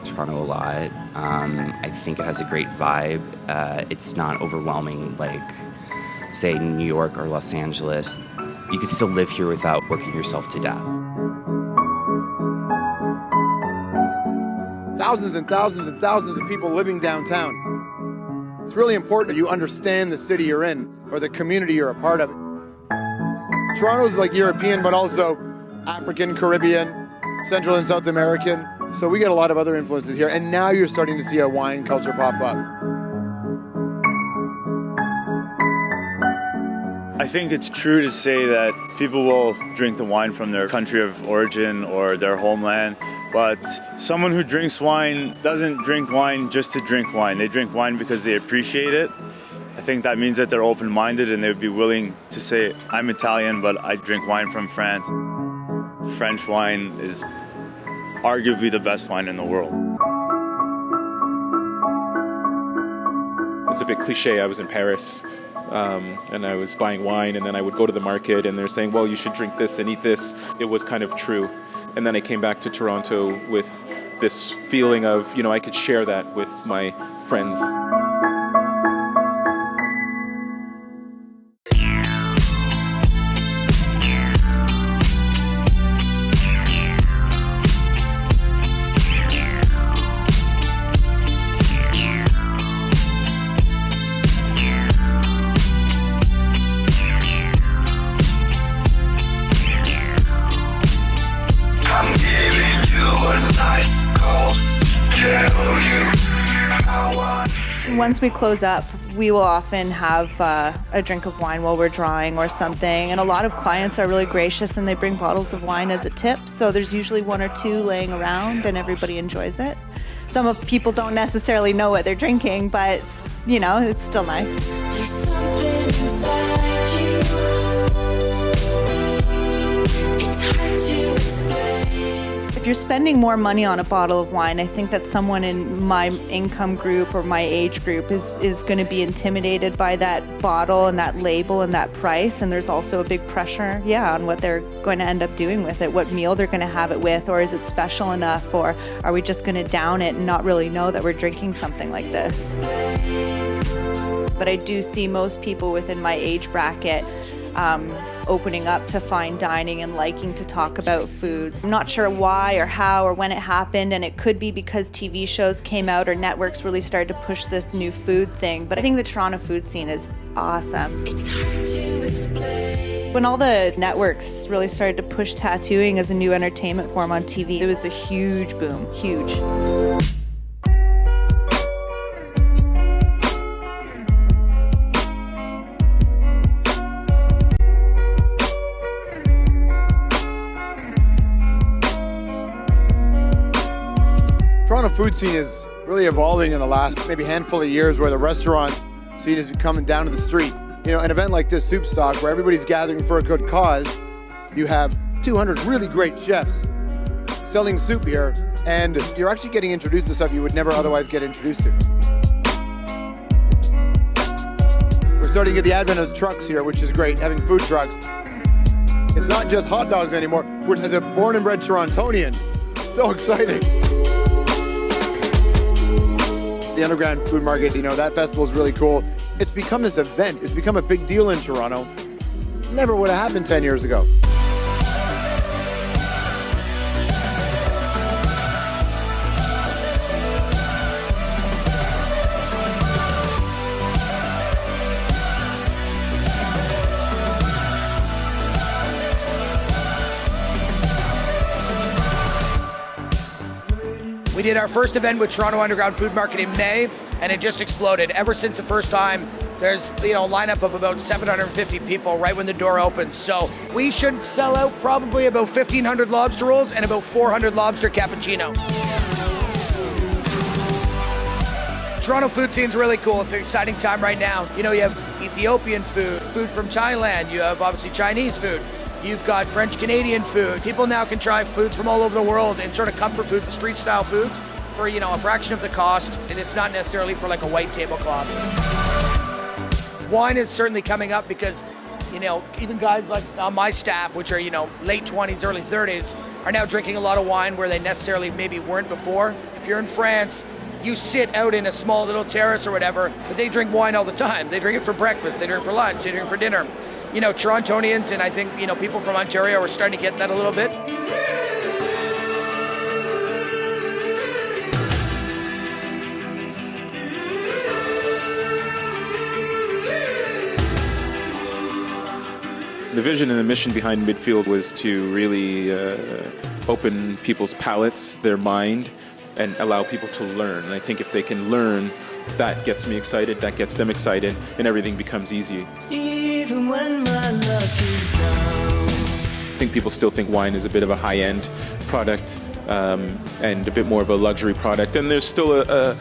Toronto a lot. I think it has a great vibe. It's not overwhelming like, say, New York or Los Angeles. You could still live here without working yourself to death. Thousands and thousands and thousands of people living downtown. It's really important that you understand the city you're in or the community you're a part of. Toronto's like European, but also African, Caribbean, Central and South American. So we get a lot of other influences here. And now you're starting to see a wine culture pop up. I think it's true to say that people will drink the wine from their country of origin or their homeland, but someone who drinks wine doesn't drink wine just to drink wine. They drink wine because they appreciate it. I think that means that they're open-minded and they would be willing to say, I'm Italian, but I drink wine from France. French wine is arguably the best wine in the world. It's a bit cliche. I was in Paris and I was buying wine, and then I would go to the market and they're saying, well, you should drink this and eat this. It was kind of true. And then I came back to Toronto with this feeling of, I could share that with my friends. Once we close up, we will often have a drink of wine while we're drawing or something. And a lot of clients are really gracious and they bring bottles of wine as a tip. So there's usually one or two laying around and everybody enjoys it. Some of people don't necessarily know what they're drinking, but it's still nice. There's something inside you. It's hard to explain. If you're spending more money on a bottle of wine, I think that someone in my income group or my age group is going to be intimidated by that bottle and that label and that price. And there's also a big pressure, on what they're going to end up doing with it, what meal they're going to have it with, or is it special enough, or are we just going to down it and not really know that we're drinking something like this? But I do see most people within my age bracket opening up to fine dining and liking to talk about foods. I'm not sure why or how or when it happened, and it could be because TV shows came out or networks really started to push this new food thing, but I think the Toronto food scene is awesome. It's hard to explain. When all the networks really started to push tattooing as a new entertainment form on TV, it was a huge boom, huge. Toronto food scene is really evolving in the last maybe handful of years, where the restaurant scene is coming down to the street. An event like this, Soup Stock, where everybody's gathering for a good cause, you have 200 really great chefs selling soup here, and you're actually getting introduced to stuff you would never otherwise get introduced to. We're starting to get the advent of trucks here, which is great, having food trucks. It's not just hot dogs anymore, which as a born and bred Torontonian, so exciting. The Underground Food Market, that festival is really cool. It's become this event. It's become a big deal in Toronto. Never would have happened 10 years ago. We did our first event with Toronto Underground Food Market in May, and it just exploded. Ever since the first time, there's a lineup of about 750 people right when the door opens. So we should sell out probably about 1,500 lobster rolls and about 400 lobster cappuccino. Toronto food scene's really cool. It's an exciting time right now. You have Ethiopian food, food from Thailand. You have obviously Chinese food. You've got French-Canadian food. People now can try foods from all over the world and sort of comfort food, street-style foods, for, a fraction of the cost, and it's not necessarily for like a white tablecloth. Wine is certainly coming up because, even guys like on my staff, which are, late 20s, early 30s, are now drinking a lot of wine where they necessarily maybe weren't before. If you're in France, you sit out in a small little terrace or whatever, but they drink wine all the time. They drink it for breakfast, they drink it for lunch, they drink it for dinner. You know, Torontonians and I think, you know, people from Ontario are starting to get that a little bit. The vision and the mission behind Midfield was to really open people's palates, their mind, and allow people to learn. And I think if they can learn, that gets me excited, that gets them excited, and everything becomes easy. Even when my luck is down. I think people still think wine is a bit of a high-end product and a bit more of a luxury product. And there's still a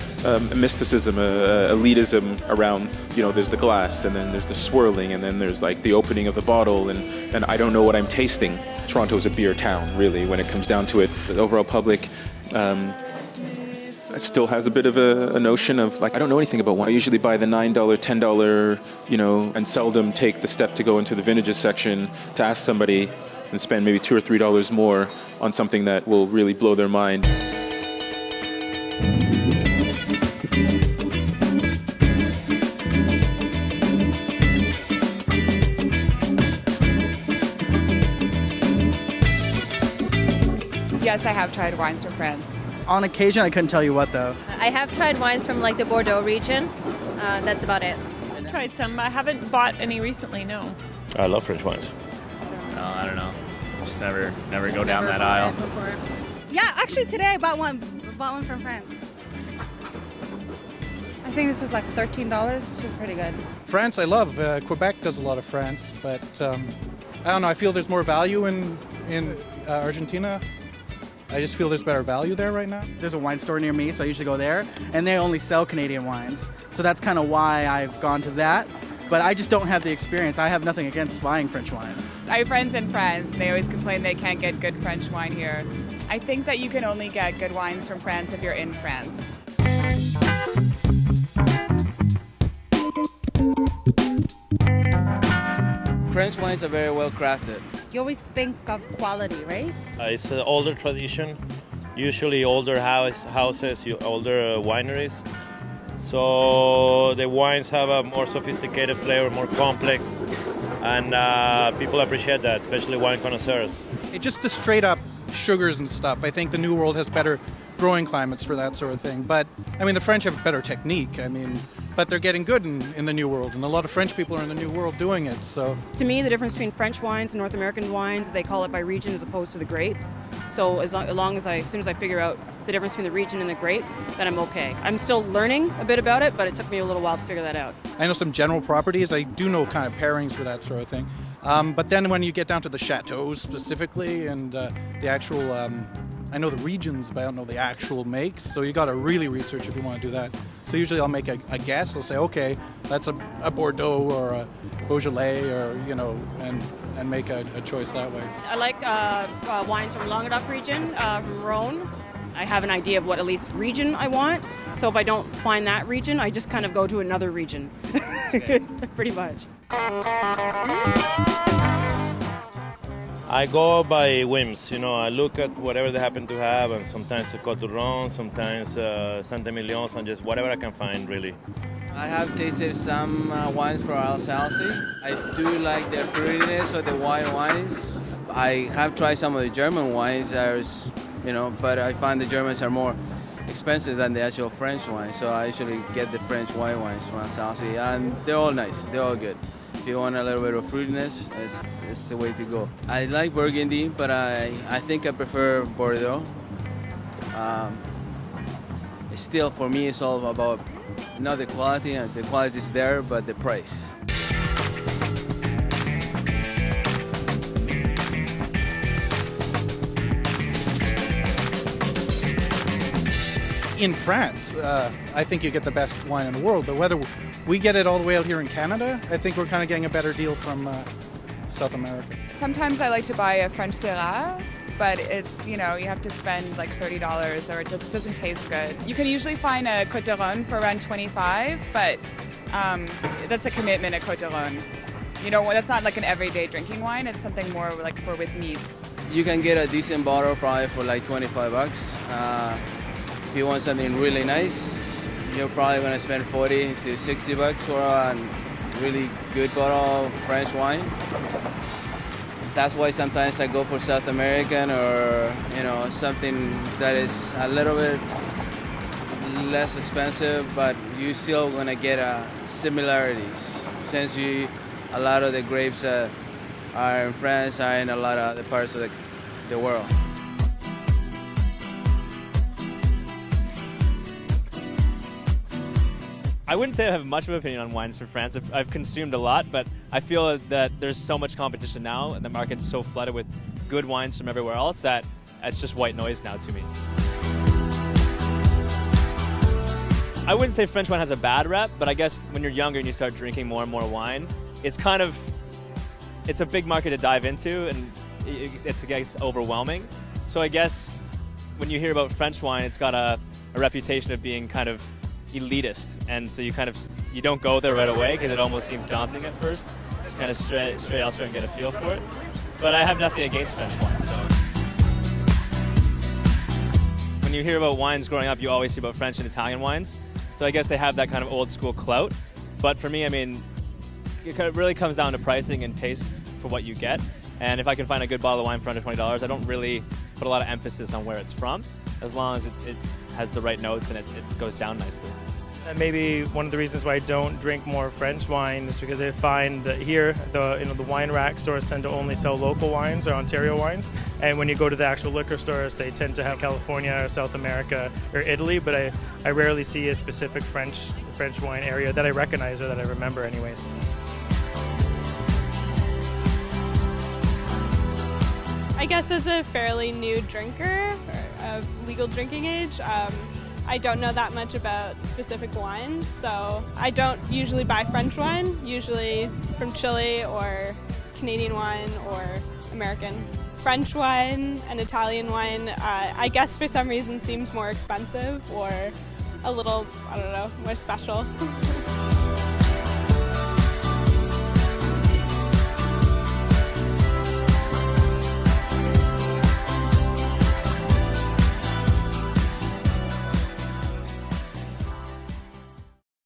mysticism, a elitism around, you know, there's the glass, and then there's the swirling, and then there's like the opening of the bottle, and I don't know what I'm tasting. Toronto is a beer town, really, when it comes down to it. The overall public still has a bit of a notion of, like, I don't know anything about wine. I usually buy the $9, $10, you know, and seldom take the step to go into the vintages section to ask somebody and spend maybe $2 or $3 more on something that will really blow their mind. Yes, I have tried wines from France. On occasion, I couldn't tell you what though. I have tried wines from like the Bordeaux region. That's about it. I tried some. I haven't bought any recently, no. I love French wines. I don't know. Just never go down that aisle. Yeah, actually today I bought one from France. I think this is like $13, which is pretty good. France, I love. Quebec does a lot of France, but I don't know. I feel there's more value in Argentina. I just feel there's better value there right now. There's a wine store near me, so I usually go there, and they only sell Canadian wines. So that's kind of why I've gone to that. But I just don't have the experience. I have nothing against buying French wines. I have friends in France. They always complain they can't get good French wine here. I think that you can only get good wines from France if you're in France. French wines are very well crafted. You always think of quality, right? It's an older tradition, usually older houses, older wineries. So the wines have a more sophisticated flavor, more complex, and people appreciate that, especially wine connoisseurs. It's just the straight up sugars and stuff. I think the New World has better growing climates for that sort of thing. But, I mean, the French have better technique. I mean, but they're getting good in the New World, and a lot of French people are in the New World doing it, so. To me, the difference between French wines and North American wines, they call it by region as opposed to the grape. So as soon as I figure out the difference between the region and the grape, then I'm okay. I'm still learning a bit about it, but it took me a little while to figure that out. I know some general properties. I do know kind of pairings for that sort of thing. But then when you get down to the chateaus specifically and the actual, I know the regions, but I don't know the actual makes. So you got to really research if you want to do that. So usually I'll make a guess. I'll say, okay, that's a Bordeaux or a Beaujolais, or and make a choice that way. I like wines from Languedoc region, from Rhone. I have an idea of what at least region I want. So if I don't find that region, I just kind of go to another region, pretty much. I go by whims, I look at whatever they happen to have, and sometimes the Côte du Rhône, sometimes Saint-Emilion, and just whatever I can find, really. I have tasted some wines from Alsace. I do like the fruitiness of the white wines. I have tried some of the German wines, but I find the Germans are more expensive than the actual French wines, so I usually get the French white wines from Alsace, and they're all nice, they're all good. If you want a little bit of fruitiness, it's the way to go. I like Burgundy, but I think I prefer Bordeaux. Still, for me, it's all about not the quality. The quality is there, but the price. In France, I think you get the best wine in the world, but whether we get it all the way out here in Canada, I think we're kind of getting a better deal from South America. Sometimes I like to buy a French Syrah, but it's, you have to spend like $30 or it just doesn't taste good. You can usually find a Côte du Rhône for around $25, but that's a commitment at Côte du Rhône. That's not like an everyday drinking wine, it's something more like with meats. you can get a decent bottle probably for like 25 bucks. If you want something really nice, you're probably gonna spend 40 to 60 bucks for a really good bottle of French wine. That's why sometimes I go for South American or, you know, something that is a little bit less expensive, but you're still gonna get similarities since a lot of the grapes that are in France are in a lot of other parts of the world. I wouldn't say I have much of an opinion on wines from France. I've consumed a lot, but I feel that there's so much competition now, and the market's so flooded with good wines from everywhere else that it's just white noise now to me. I wouldn't say French wine has a bad rep, but I guess when you're younger and you start drinking more and more wine, it's a big market to dive into, and it's I guess, overwhelming. So I guess when you hear about French wine, it's got a reputation of being kind of elitist, and so you don't go there right away because it almost seems daunting at first. So kind of stray elsewhere and get a feel for it. But I have nothing against French wine. So when you hear about wines growing up, you always hear about French and Italian wines. So I guess they have that kind of old school clout. But for me, I mean, it really comes down to pricing and taste for what you get. And if I can find a good bottle of wine for under $20, I don't really put a lot of emphasis on where it's from, as long as it has the right notes and it goes down nicely. And maybe one of the reasons why I don't drink more French wine is because I find that here the wine rack stores tend to only sell local wines or Ontario wines, and when you go to the actual liquor stores, they tend to have California or South America or Italy, but I rarely see a specific French wine area that I recognize or that I remember anyways. I guess as a fairly new drinker of legal drinking age, I don't know that much about specific wines, so I don't usually buy French wine, usually from Chile or Canadian wine or American. French wine and Italian wine, I guess for some reason seems more expensive or a little, I don't know, more special.